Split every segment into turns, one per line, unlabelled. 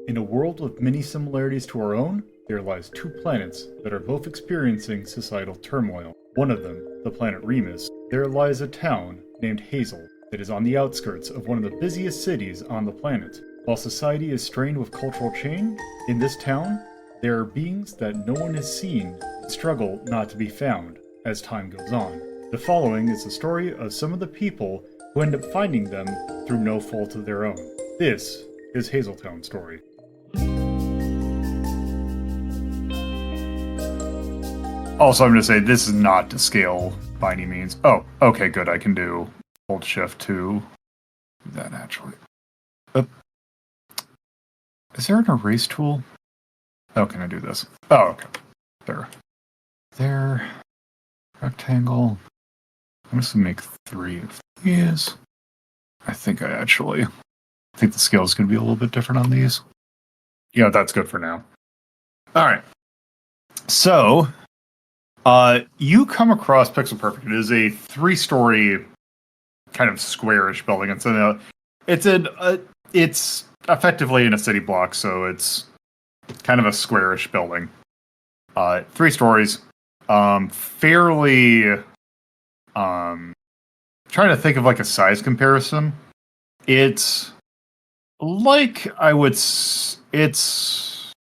In a world with many similarities to our own, there lies two planets that are both experiencing societal turmoil. One of them, the planet Remus, there lies a town named Hazel that is on the outskirts of one of the busiest cities on the planet. While society is strained with cultural change, in this town, there are beings that no one has seen and struggle not to be found as time goes on. The following is the story of some of the people who end up finding them through no fault of their own. This is Hazeltown Story. Also, I'm going to say this is not to scale by any means. Oh, okay, good. I can do Hold Shift to do that actually. Is there an erase tool? Oh, can I do this? Oh, okay. There. Rectangle. I'm just going to make 3 of these. I think the scale is going to be a little bit different on these. Yeah, that's good for now. All right. So, you come across Pixel Perfect. It is a 3-story kind of squarish building. It's effectively in a city block, so it's kind of a squarish building. 3 stories. Fairly. Trying to think of like a size comparison. It's like it's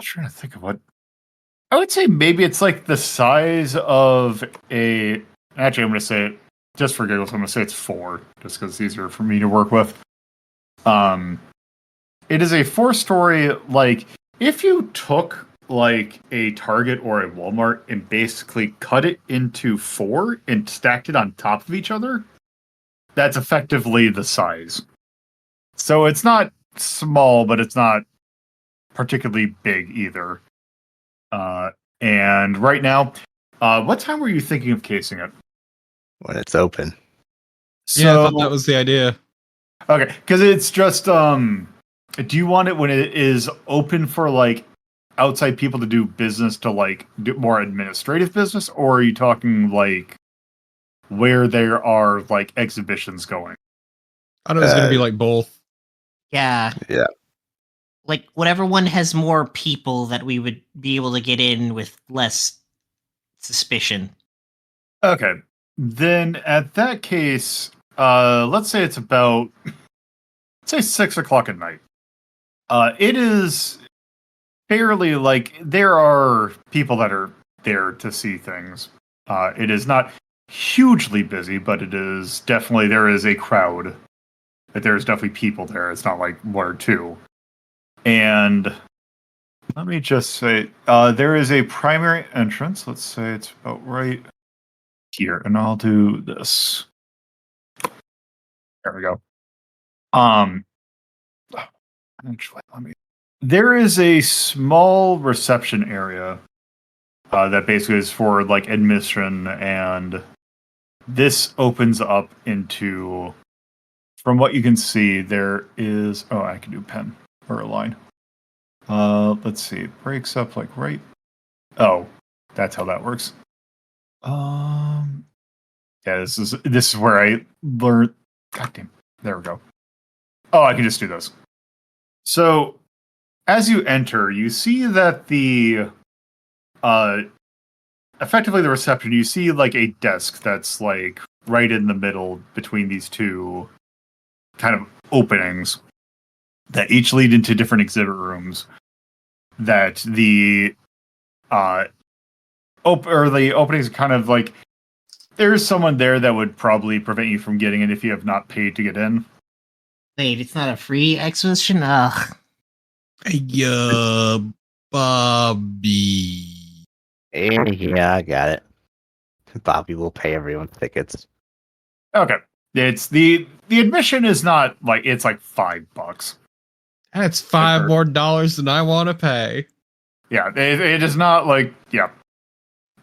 trying to think of what I would say. Maybe it's like the size of a. Actually, I'm going to say it just for giggles. I'm going to say it's 4, just because it's easier for me to work with. It is a 4-story. Like if you took like a Target or a Walmart and basically cut it into 4 and stacked it on top of each other, that's effectively the size. So it's not small, but it's not particularly big either. And right now, what time were you thinking of casing it?
When it's open.
Yeah, I thought that was the idea.
Okay, because it's just, do you want it when it is open for, like, outside people to do business, to, like, do more administrative business, or are you talking, like, where there are, like, exhibitions going?
I thought it was going to be like both.
Yeah.
Yeah.
Like, whatever one has more people that we would be able to get in with less suspicion.
Okay. Then, at that case, let's say it's about, let's say 6 o'clock at night. It is fairly, like, there are people that are there to see things. It is not hugely busy, but it is definitely, there is a crowd. There's definitely people there. It's not like 1 or 2. And let me just say, there is a primary entrance. Let's say it's about right here, and I'll do this. There we go. Actually, there is a small reception area that basically is for like admission, and this opens up into. From what you can see, there is. Oh, I can do pen or a line. Let's see. It breaks up like right. Oh, that's how that works. Yeah, this is where I learned. God damn. There we go. Oh, I can just do this. So, as you enter, you see that the effectively the reception. You see like a desk that's like right in the middle between these 2 kind of openings that each lead into different exhibit rooms. That the the openings are kind of like there's someone there that would probably prevent you from getting in if you have not paid to get in.
Wait, it's not a free exhibition? Ugh.
Hey, Bobby.
Yeah, I got it. Bobby will pay everyone tickets.
Okay, it's the admission is not like it's like $5.
That's $5 more than I want to pay.
Yeah, it is not like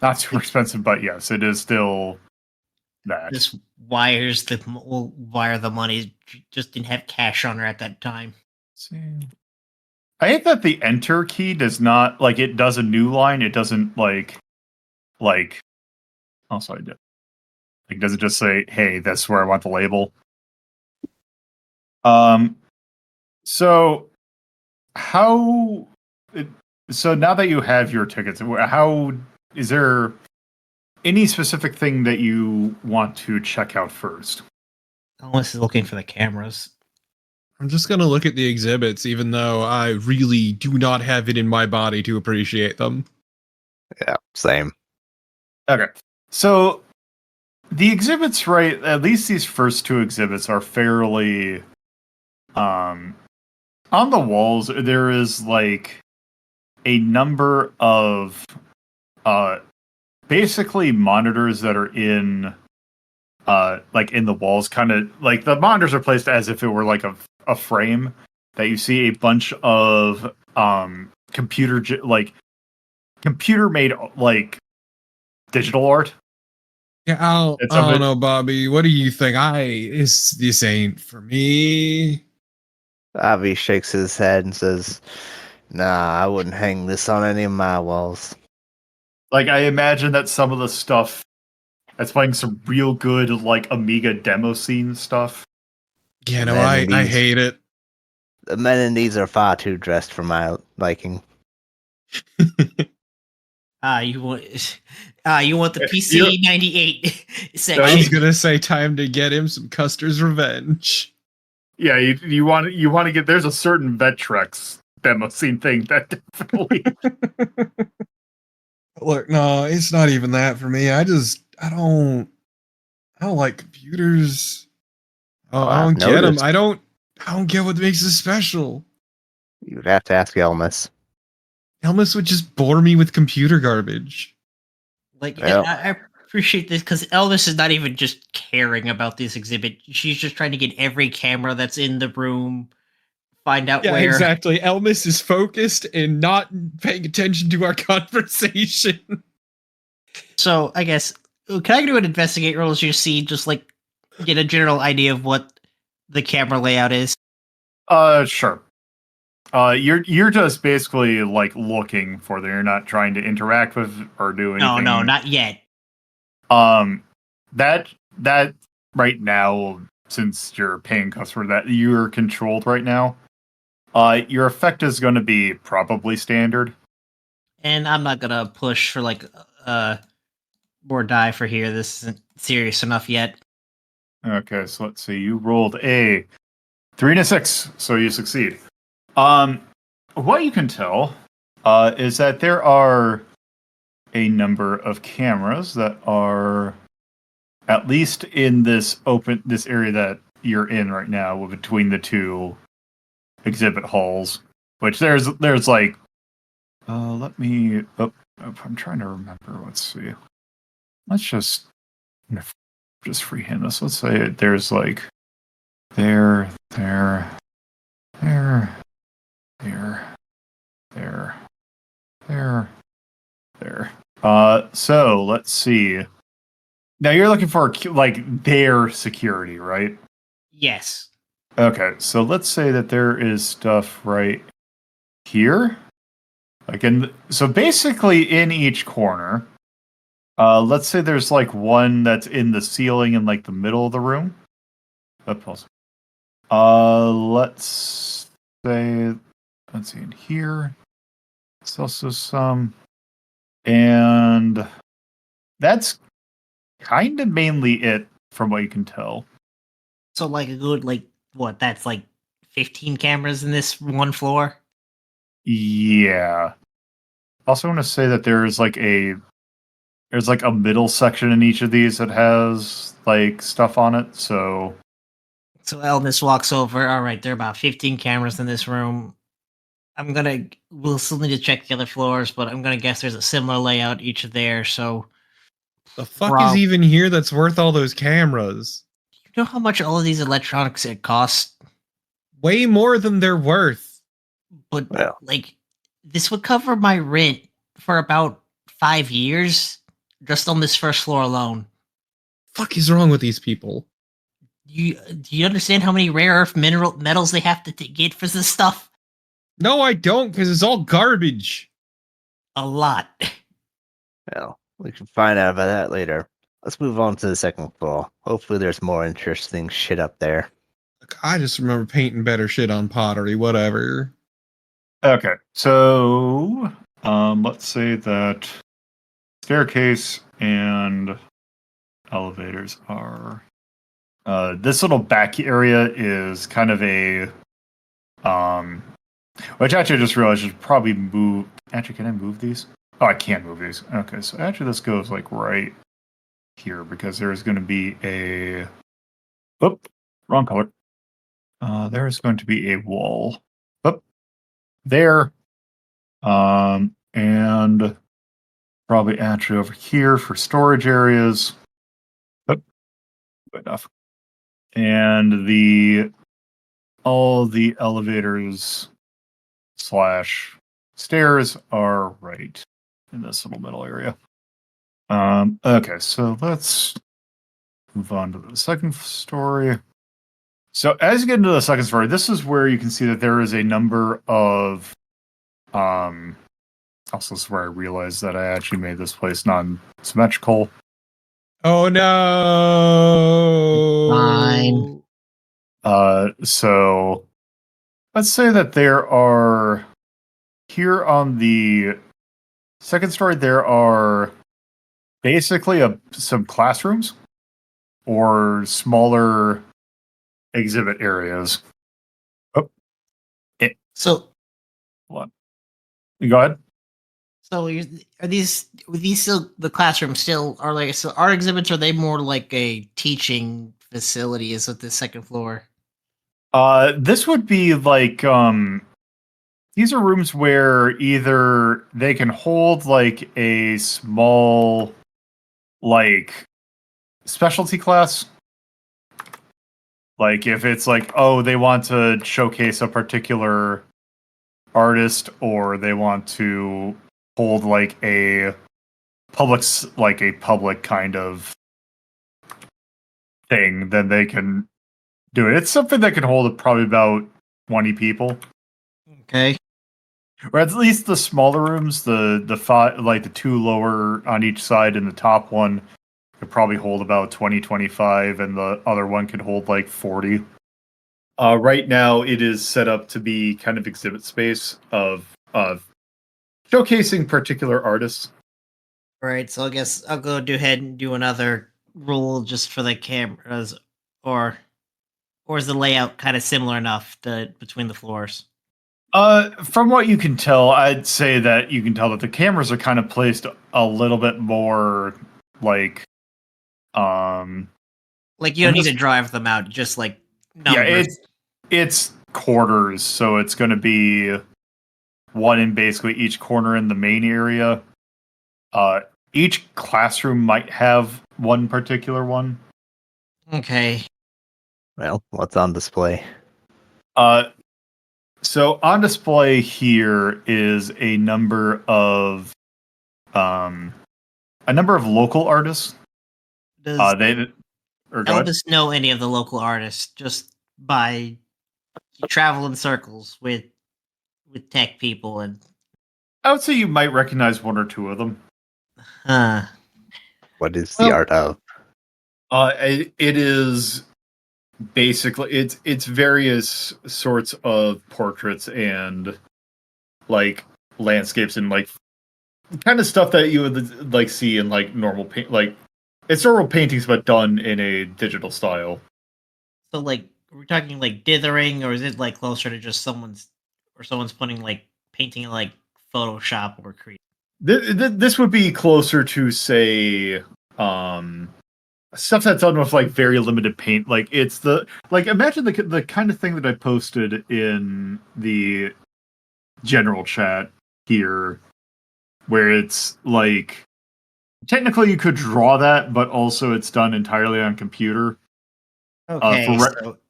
not super expensive, but yes, it is still that.
Just wire the money. Just didn't have cash on her at that time.
Let's see. I think that the enter key does not like it does a new line. It doesn't like. Also, I did. Like, does it just say, "Hey, that's where I want the label"? So how? So now that you have your tickets, how is there any specific thing that you want to check out first?
Unless is looking for the cameras.
I'm just gonna look at the exhibits, even though I really do not have it in my body to appreciate them.
Yeah, same.
Okay, so the exhibits, right? At least these first two exhibits are fairly. On the walls, there is like a number of basically monitors that are in like in the walls, kind of like the monitors are placed as if it were like a frame that you see a bunch of computer made like digital art.
Yeah, I
It's a
don't
bit,
know, Bobby. What do you think? This ain't for me.
Avi shakes his head and says, "Nah, I wouldn't hang this on any of my walls."
like I imagine that some of the stuff that's playing some real good like Amiga demo scene stuff.
Yeah, no,
Man,
I hate it.
The men in these are far too dressed for my liking.
You want the
You're-
PC 98
I
section.
was gonna say time to get him some Custer's revenge.
Yeah, you want to get there's a certain Vectrex demo scene thing that definitely
Look, no, it's not even that for me. I don't like computers. Oh, I
I've
don't get them.
noticed.
I don't get what makes it special.
You'd have to ask Elmas.
Elmas would just bore me with computer garbage.
Like,
Well.
I appreciate this because Elvis is not even just caring about this exhibit. She's just trying to get every camera that's in the room, find out
Yeah,
where.
exactly. Elmas is focused and not paying attention to our conversation.
So I guess can I do an investigate roll as you see, just like get a general idea of what the camera layout is?
sure. You're just basically like looking for them. You're not trying to interact with or do anything.
No, not yet.
That right now, since you're a paying customer, that you're controlled right now. Your effect is going to be probably standard.
And I'm not gonna push for like more die for here. This isn't serious enough yet.
Okay, so let's see. You rolled a 3 and a 6, so you succeed. What you can tell is that there are a number of cameras that are at least in this area that you're in right now, between the two exhibit halls. Which there's like, let me. I'm trying to remember. Let's see. Let's just freehand this. Let's say there's like there. So let's see. Now you're looking for like their security, right?
Yes.
Okay, so let's say that there is stuff right here. So basically in each corner, let's say there's like one that's in the ceiling in like the middle of the room. Let's say, let's see in here. There's also some, and that's kind of mainly it from what you can tell.
So like a good like what? That's like 15 cameras in this one floor.
Yeah. Also want to say that there's like a middle section in each of these that has like stuff on it. So
Elvis walks over. All right, there are about 15 cameras in this room. We'll still need to check the other floors, but I'm gonna guess there's a similar layout each of there. So
The fuck is even here that's worth all those cameras?
you know how much all of these electronics it costs?
Way more than they're worth.
But
Well.
like this would cover my rent for about 5 years just on this first floor alone.
Fuck is wrong with these people?
Do you understand how many rare earth metals they have to get for this stuff?
No, I don't, because it's all garbage.
A lot.
Well, we can find out about that later. Let's move on to the second floor. Hopefully there's more interesting shit up there.
Look, I just remember painting better shit on pottery, whatever.
Okay, so let's say that staircase and elevators are. This little back area is kind of a which actually I just realized I should probably move. Actually, can I move these? Oh, I can't move these. Okay, so actually this goes like right here because there's going to be a. Oop, wrong color. There is going to be a wall. Oop, there. And probably actually over here for storage areas. Oop, good enough. And all the elevators slash stairs are right in this little middle area. Okay, so let's move on to the second story. So as you get into the second story, this is where you can see that there is a number of also this is where I realized that I actually made this place non-symmetrical.
Oh no!
Fine.
So let's say that there are here on the second story there are basically some classrooms or smaller exhibit areas. Oh,
So,
hold on. Go ahead.
so are these still the classrooms? Still are like so art exhibits? Or are they more like a teaching facility? Is it the second floor?
This would be like these are rooms where either they can hold like a small like specialty class. Like if it's like, oh, they want to showcase a particular artist or they want to hold like a public kind of thing, then they can do it. It's something that can hold probably about 20 people.
Okay.
Or at least the smaller rooms, the five, like the two lower on each side and the top one could probably hold about 20, 25, and the other one could hold like 40. Right now, it is set up to be kind of exhibit space of showcasing particular artists.
All right. So I guess I'll go ahead and do another rule just for the cameras, or is the layout kind of similar enough between the floors?
From what you can tell, I'd say that you can tell that the cameras are kind of placed a little bit more like,
Like you don't need to drive them out, just like
yeah,
numbers.
it's quarters, so it's going to be one in basically each corner in the main area. Each classroom might have one particular one.
Okay.
Well, what's on display?
So on display here is a number of local artists.
Does
Go ahead.
Elvis know any of the local artists just by travel in circles with tech people and
I would say you might recognize one or two of them.
What is the art of?
It is basically it's various sorts of portraits and like landscapes and like kind of stuff that you would like see in like normal paint, like it's normal paintings but done in a digital style.
So like we're talking like dithering, or is it like closer to just someone's putting like painting in like Photoshop or Create?
This would be closer to say stuff that's done with like very limited paint. Like it's the like imagine the kind of thing that I posted in the general chat here, where it's like technically you could draw that, but also it's done entirely on computer.
Okay.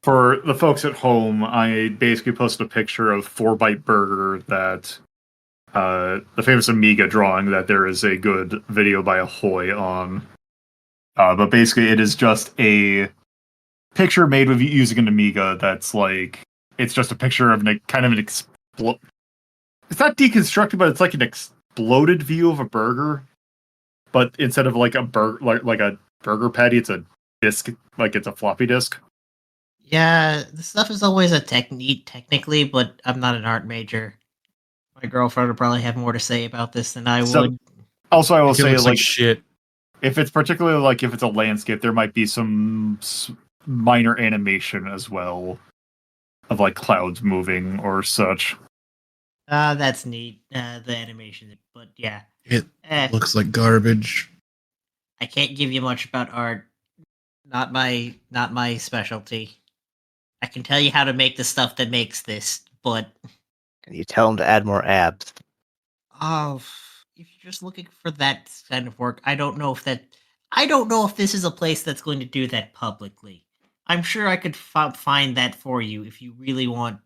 For the folks at home, I basically posted a picture of 4-Byte Burger that the famous Amiga drawing that there is a good video by Ahoy on. But basically, it is just a picture made with using an Amiga. That's like it's just a picture of kind of an it's not deconstructed, but it's like an exploded view of a burger. But instead of like a like a burger patty, it's a disc, like it's a floppy disk.
Yeah, this stuff is always a technique technically, but I'm not an art major. My girlfriend would probably have more to say about this than I
So-
would.
Also, I will
It
say,
looks
like,
shit.
if it's particularly like if it's a landscape, there might be some minor animation as well of like clouds moving or such.
That's neat. The animation, but yeah,
It
eh,
looks like garbage.
I can't give you much about art. Not my specialty. I can tell you how to make the stuff that makes this, but
Can you tell him to add more abs?
oh, if you're just looking for that kind of work, I don't know if this is a place that's going to do that publicly. I'm sure I could find that for you if you really want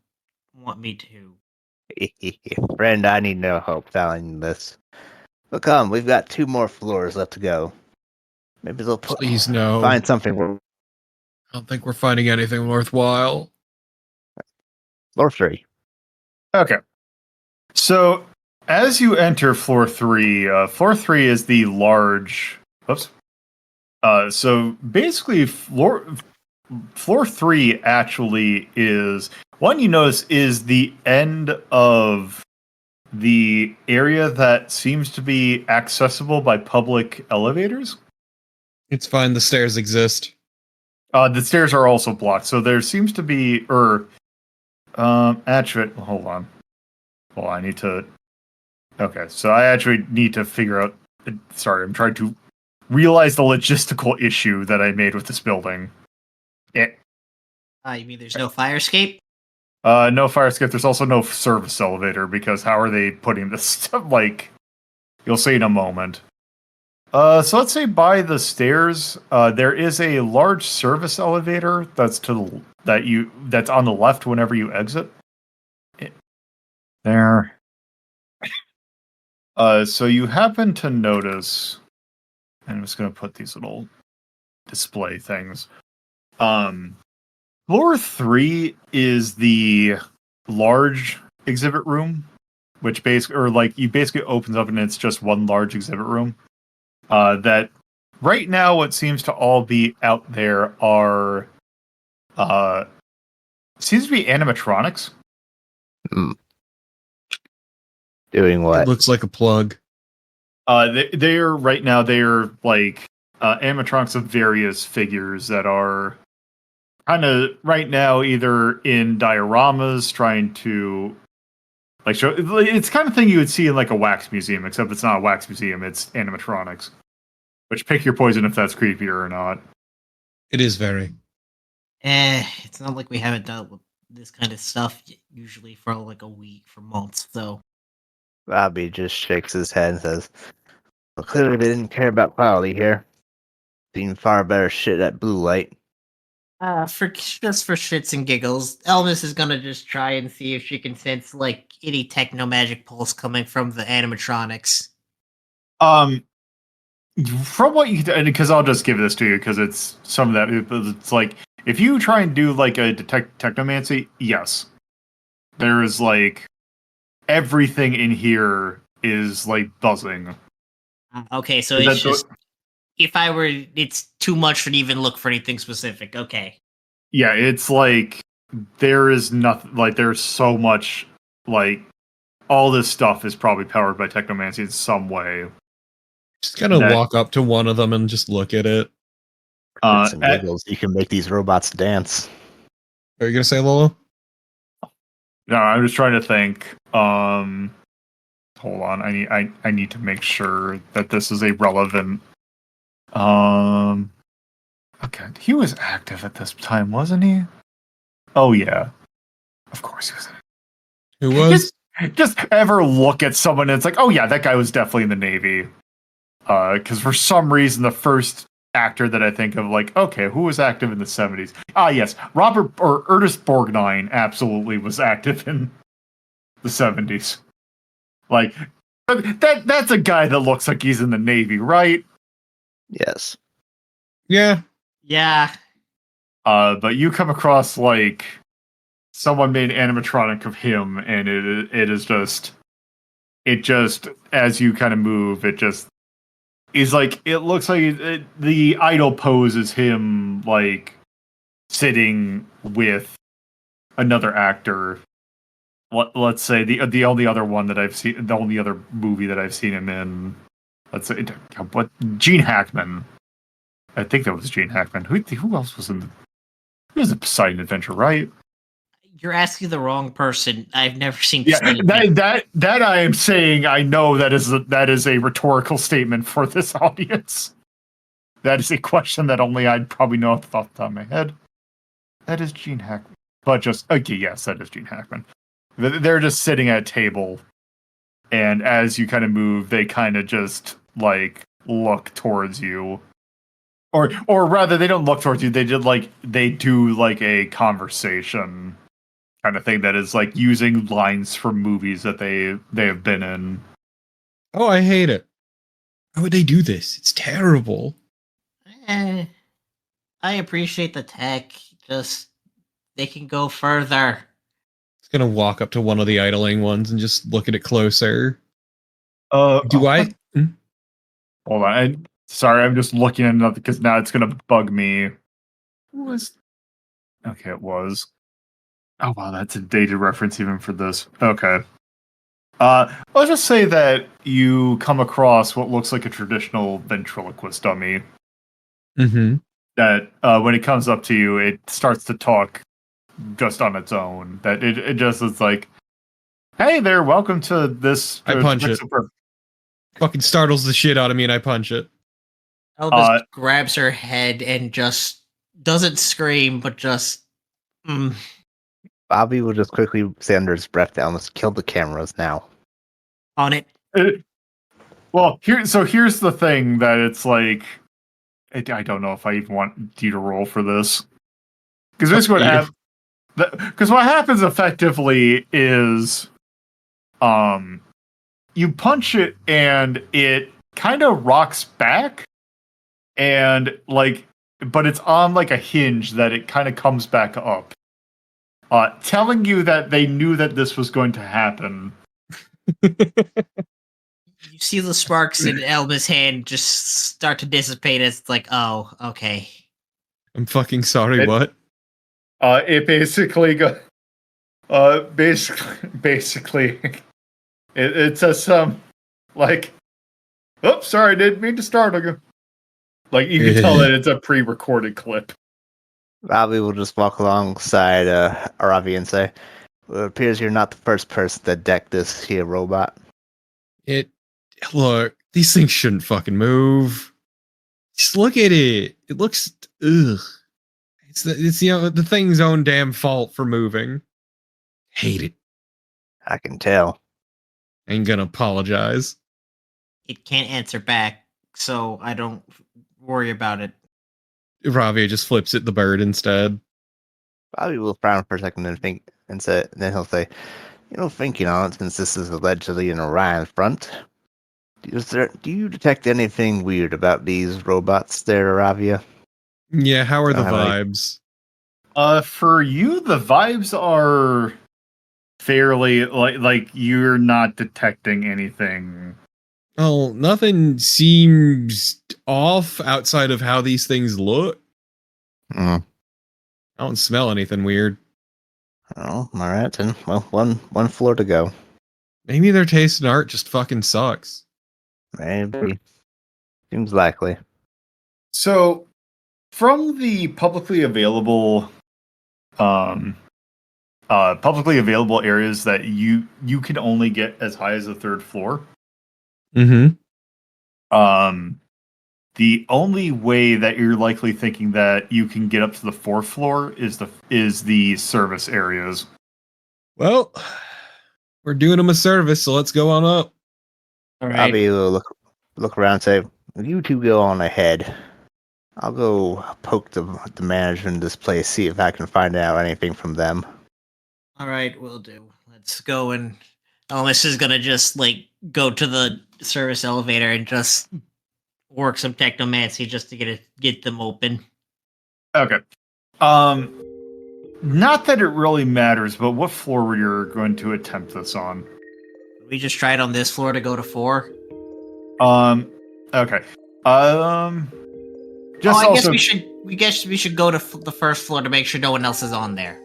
me to.
Friend, I need no help finding this. But come, we've got 2 more floors left to go. Maybe they'll
Please no.
find something.
I don't think we're finding anything worthwhile.
Floor 3.
Okay. So as you enter floor 3, floor 3 is the large. Oops. So basically, floor 3 actually is one you notice is the end of the area that seems to be accessible by public elevators.
It's fine. The stairs exist.
The stairs are also blocked, so there seems to be, actually, hold on. Well, I need to. Okay, so I actually need to figure out. Sorry, I'm trying to realize the logistical issue that I made with this building.
You mean there's no fire escape?
No fire escape. There's also no service elevator because how are they putting this stuff? Like, you'll see in a moment. So let's say by the stairs, there is a large service elevator that's that's on the left whenever you exit. There. So you happen to notice, and I'm just going to put these little display things. Floor 3 is the large exhibit room, which basically opens up and it's just one large exhibit room. That right now, what seems to all be out there are seems to be animatronics.
Doing
It
what?
looks like a plug.
They're right now they're like animatronics of various figures that are kind of right now either in dioramas trying to like show. It's kind of thing you would see in like a wax museum, except it's not a wax museum; it's animatronics. Which pick your poison if that's creepier or not.
It is very.
It's not like we haven't dealt with this kind of stuff usually for like a week, for months, though.
Robbie just shakes his head and says, well, clearly they didn't care about quality here. Seen far better shit at blue light.
For shits and giggles, Elvis is gonna just try and see if she can sense like any techno magic pulse coming from the animatronics.
From what you, because I'll just give this to you because it's some of that. It's like if you try and do like a detect technomancy, yes, there is like everything in here is like buzzing.
Okay, so
Is
it's
that
just it's too much to even look for anything specific. Okay.
Yeah, it's like there is nothing. Like there's so much. Like all this stuff is probably powered by technomancy in some way.
Just gotta
That-
walk up to one of them and just look at it.
Shits and giggles. You can make these robots dance.
Are you gonna say Lolo?
No, I'm just trying to think. Hold on, I need to make sure that this is a relevant. Okay, he was active at this time, wasn't he? Oh yeah, of course he was.
Who was?
Just ever look at someone and it's like, oh yeah, that guy was definitely in the Navy. Because for some reason, the first actor that I think of, like, okay, who was active in the 70s? Ah, yes, Robert or Ernest Borgnine absolutely was active in the 70s. Like, that's a guy that looks like he's in the Navy, right?
Yes.
Yeah.
Yeah.
But you come across, like, someone made animatronic of him, and it just, as you kind of move, it just, is like, it looks like the idle pose is him, like, sitting with another actor. let's say the only other one that I've seen, the only other movie that I've seen him in, let's say, what, Gene Hackman. I think that was Gene Hackman. Who else was in the? It was a Poseidon Adventure, right?
You're asking the wrong person. I've never seen.
Yeah,
Poseidon.
that I am saying. I know that is a rhetorical statement for this audience. That is a question that only I'd probably know off the top of my head. That is Gene Hackman. But just okay, yes, that is Gene Hackman. They're just sitting at a table, and as you kind of move, they kind of just like look towards you, or rather, they don't look towards you. They do like a conversation kind of thing that is like using lines from movies that they have been in.
Oh, I hate it. Why would they do this? It's terrible.
I appreciate the tech. Just they can go further.
It's gonna walk up to one of the idling ones and just look at it closer.
Do
I?
Hold on. Sorry, I'm just looking at another because now it's gonna bug me. Who was? Okay, it was. Oh wow, that's a dated reference even for this. Okay. Let's just say that you come across what looks like a traditional ventriloquist dummy.
Mm-hmm.
That when it comes up to you, it starts to talk just on its own. That it just is like, "Hey there, welcome to this."
I punch it. Fucking startles the shit out of me, and I punch it.
Elvis grabs her head and just doesn't scream, but just.
Bobby will just quickly say under his breath, "Down, let's kill the cameras now."
On it.
Well, here's the thing that it's like. I don't know if I even want you to roll for this, because this would have. Because what happens effectively is, you punch it and it kind of rocks back, and but it's on like a hinge that it kind of comes back up, telling you that they knew that this was going to happen.
You see the sparks in Elma's hand just start to dissipate. It's like, oh, okay.
I'm fucking sorry. What?
It basically goes. Basically, it says like, "Oops, sorry, I didn't mean to startle you." Like you can tell that it's a pre-recorded clip.
Bobby will just walk alongside Aravi and say, "Well, it appears you're not the first person to deck this here robot."
Look, these things shouldn't fucking move. Just look at it. It looks ugh. It's the thing's own damn fault for moving. Hate it.
I can tell.
Ain't gonna apologize.
It can't answer back, so I don't worry about it.
Ravi just flips it the bird instead.
Bobby will frown for a second and think, and then he'll say, "Thinking on it, since this is allegedly an Orion front, do you detect anything weird about these robots there, Aravia?"
Yeah, how are the vibes?
For you, the vibes are fairly like you're not detecting anything.
Oh, nothing seems off outside of how these things look. I don't smell anything weird.
Oh, all right then. Well, one floor to go.
Maybe their taste in art just fucking sucks.
Maybe. Seems likely.
So, from the publicly available areas that you can only get as high as the third floor.
Mm-hmm.
The only way that you're likely thinking that you can get up to the fourth floor is the service areas.
Well, we're doing them a service, so let's go on up.
All right.
Bobby will look around and say, "You two go on ahead. I'll go poke the management of this place, see if I can find out anything from them."
All right, we'll do. Let's go. And Elmas is gonna just go to the service elevator and just work some technomancy just to get them open.
Okay. Not that it really matters, but what floor were you going to attempt this on?
We just tried on this floor to go to 4.
Okay.
I guess we should go to the first floor to make sure no one else is on there.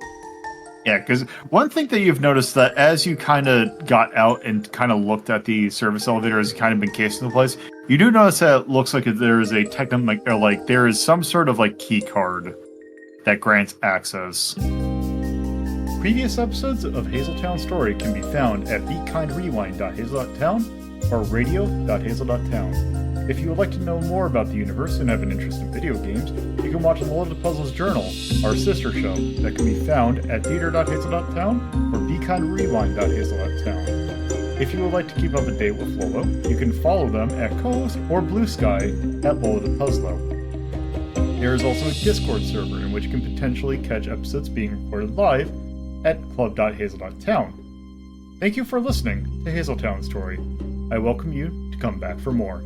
Yeah, because one thing that you've noticed that as you kind of got out and kind of looked at the service elevator as kind of been casing the place, you do notice that it looks like there is a there is some sort of like key card that grants access. Previous episodes of Hazeltown Story can be found at BeKindRewind.hazel.town or radio.hazel.town. If you would like to know more about the universe and have an interest in video games, you can watch LoloDePuzlo's Journal, our sister show, that can be found at theater.hazel.town or BeKindRewind.hazel.town. If you would like to keep up to date with Lolo, you can follow them at co-host or BlueSky at LoloDePuzlo. There is also a Discord server in which you can potentially catch episodes being recorded live at club.hazel.town. Thank you for listening to Hazeltown Story. I welcome you to come back for more.